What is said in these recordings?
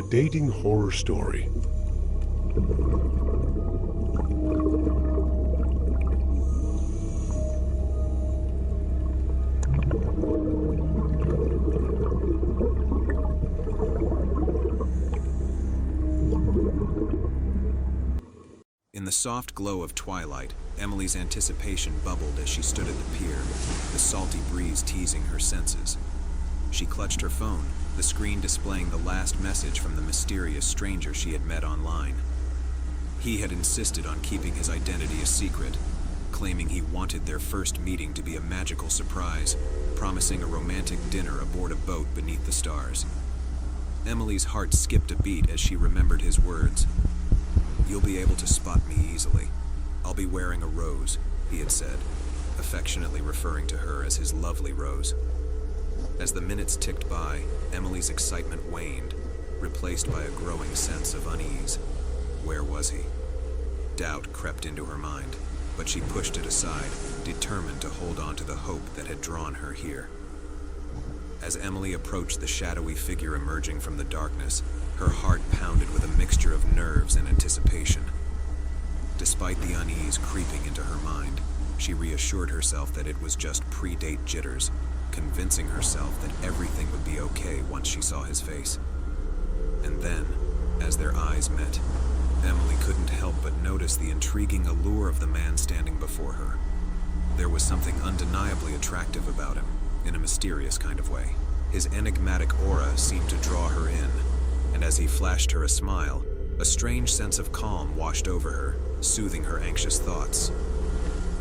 a dating horror story. In the soft glow of twilight, Emily's anticipation bubbled as she stood at the pier, the salty breeze teasing her senses. She clutched her phone, the screen displaying the last message from the mysterious stranger she had met online. He had insisted on keeping his identity a secret, claiming he wanted their first meeting to be a magical surprise, promising a romantic dinner aboard a boat beneath the stars. Emily's heart skipped a beat as she remembered his words. "You'll be able to spot me easily. I'll be wearing a rose," he had said, affectionately referring to her as his lovely Rose. As the minutes ticked by, Emily's excitement waned, replaced by a growing sense of unease. Where was he? Doubt crept into her mind, but she pushed it aside, determined to hold on to the hope that had drawn her here. As Emily approached the shadowy figure emerging from the darkness, her heart pounded with a mixture of nerves and anticipation. Despite the unease creeping into her mind, she reassured herself that it was just pre-date jitters, convincing herself that everything would be okay once she saw his face. And then, as their eyes met, Emily couldn't help but notice the intriguing allure of the man standing before her. There was something undeniably attractive about him, in a mysterious kind of way. His enigmatic aura seemed to draw her in, and as he flashed her a smile, a strange sense of calm washed over her, soothing her anxious thoughts.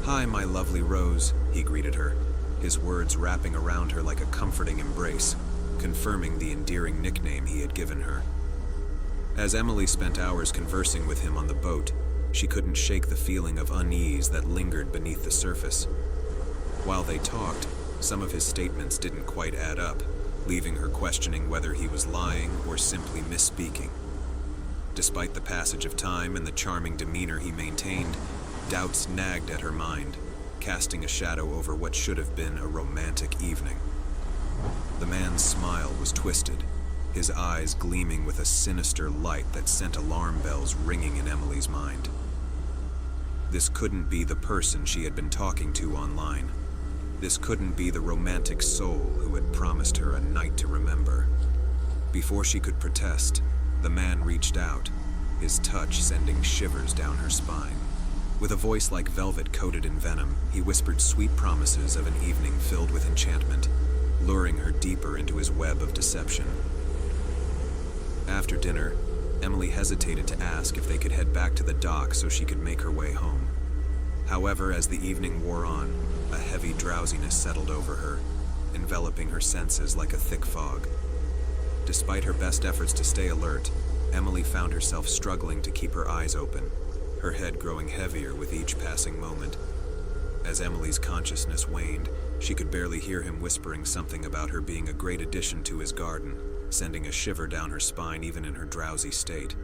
"Hi, my lovely Rose," he greeted her, his words wrapping around her like a comforting embrace, confirming the endearing nickname he had given her. As Emily spent hours conversing with him on the boat, she couldn't shake the feeling of unease that lingered beneath the surface. While they talked, some of his statements didn't quite add up, leaving her questioning whether he was lying or simply misspeaking. Despite the passage of time and the charming demeanor he maintained, doubts nagged at her mind, casting a shadow over what should have been a romantic evening. The man's smile was twisted, his eyes gleaming with a sinister light that sent alarm bells ringing in Emily's mind. This couldn't be the person she had been talking to online. This couldn't be the romantic soul who had promised her a night to remember. Before she could protest, the man reached out, his touch sending shivers down her spine. With a voice like velvet coated in venom, he whispered sweet promises of an evening filled with enchantment, luring her deeper into his web of deception. After dinner, Emily hesitated to ask if they could head back to the dock so she could make her way home. However, as the evening wore on, a heavy drowsiness settled over her, enveloping her senses like a thick fog. Despite her best efforts to stay alert, Emily found herself struggling to keep her eyes open, her head growing heavier with each passing moment. As Emily's consciousness waned, she could barely hear him whispering something about her being a great addition to his garden, sending a shiver down her spine even in her drowsy state.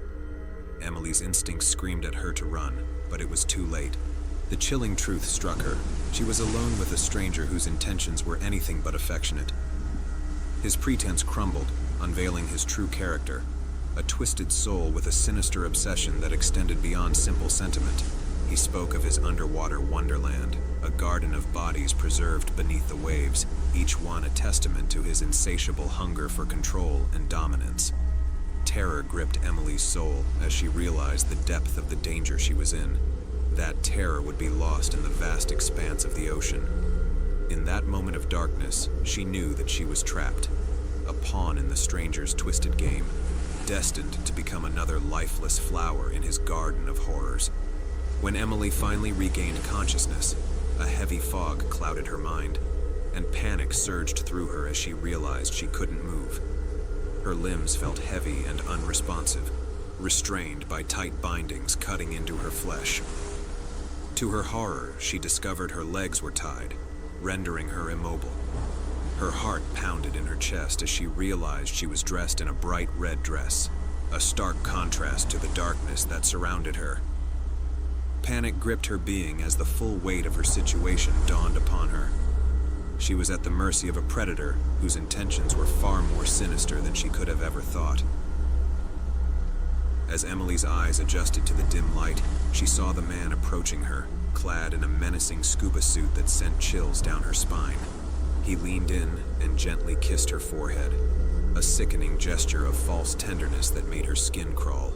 Emily's instincts screamed at her to run, but it was too late. The chilling truth struck her. She was alone with a stranger whose intentions were anything but affectionate. His pretense crumbled, unveiling his true character, a twisted soul with a sinister obsession that extended beyond simple sentiment. He spoke of his underwater wonderland, a garden of bodies preserved beneath the waves, each one a testament to his insatiable hunger for control and dominance. Terror gripped Emily's soul as she realized the depth of the danger she was in. That terror would be lost in the vast expanse of the ocean. In that moment of darkness, she knew that she was trapped, a pawn in the stranger's twisted game, destined to become another lifeless flower in his garden of horrors. When Emily finally regained consciousness, a heavy fog clouded her mind, and panic surged through her as she realized she couldn't move. Her limbs felt heavy and unresponsive, restrained by tight bindings cutting into her flesh. To her horror, she discovered her legs were tied, rendering her immobile. Her heart pounded in her chest as she realized she was dressed in a bright red dress, a stark contrast to the darkness that surrounded her. Panic gripped her being as the full weight of her situation dawned upon her. She was at the mercy of a predator whose intentions were far more sinister than she could have ever thought. As Emily's eyes adjusted to the dim light, she saw the man approaching her, clad in a menacing scuba suit that sent chills down her spine. He leaned in and gently kissed her forehead, a sickening gesture of false tenderness that made her skin crawl.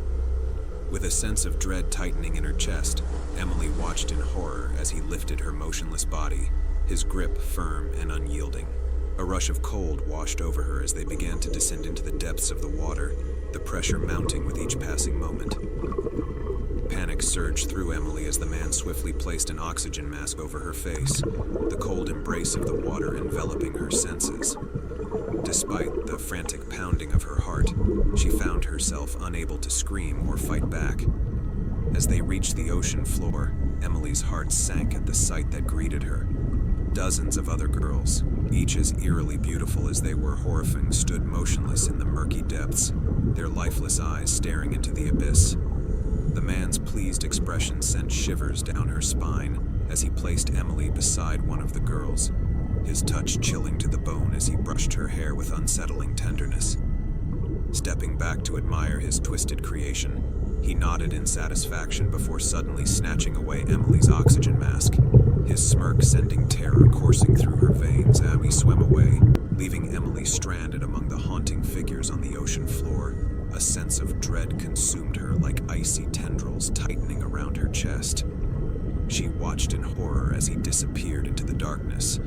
With a sense of dread tightening in her chest, Emily watched in horror as he lifted her motionless body, his grip firm and unyielding. A rush of cold washed over her as they began to descend into the depths of the water, the pressure mounting with each passing moment. Panic surged through Emily as the man swiftly placed an oxygen mask over her face, the cold embrace of the water enveloping her senses. Despite the frantic pounding of her heart, she found herself unable to scream or fight back. As they reached the ocean floor, Emily's heart sank at the sight that greeted her. Dozens of other girls, each as eerily beautiful as they were horrifying, stood motionless in the murky depths, their lifeless eyes staring into the abyss. The man's pleased expression sent shivers down her spine as he placed Emily beside one of the girls, his touch chilling to the bone as he brushed her hair with unsettling tenderness. Stepping back to admire his twisted creation, he nodded in satisfaction before suddenly snatching away Emily's oxygen mask, his smirk sending terror coursing through her veins as he swam away, leaving Emily stranded among the haunting figures on the ocean floor. A sense of dread consumed her like icy tendrils tightening around her chest. She watched in horror as he disappeared into the darkness,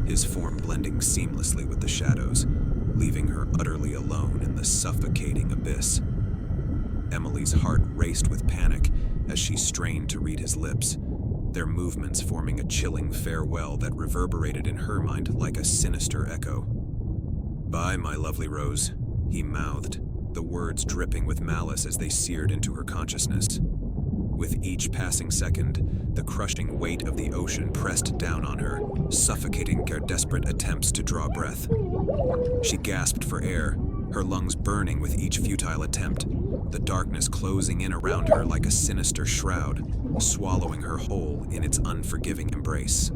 his form blending seamlessly with the shadows, leaving her utterly alone in the suffocating abyss. Emily's heart raced with panic as she strained to read his lips, their movements forming a chilling farewell that reverberated in her mind like a sinister echo. "Bye, my lovely Rose," he mouthed, the words dripping with malice as they seared into her consciousness. With each passing second, the crushing weight of the ocean pressed down on her, suffocating her desperate attempts to draw breath. She gasped for air, her lungs burning with each futile attempt, the darkness closing in around her like a sinister shroud, swallowing her whole in its unforgiving embrace.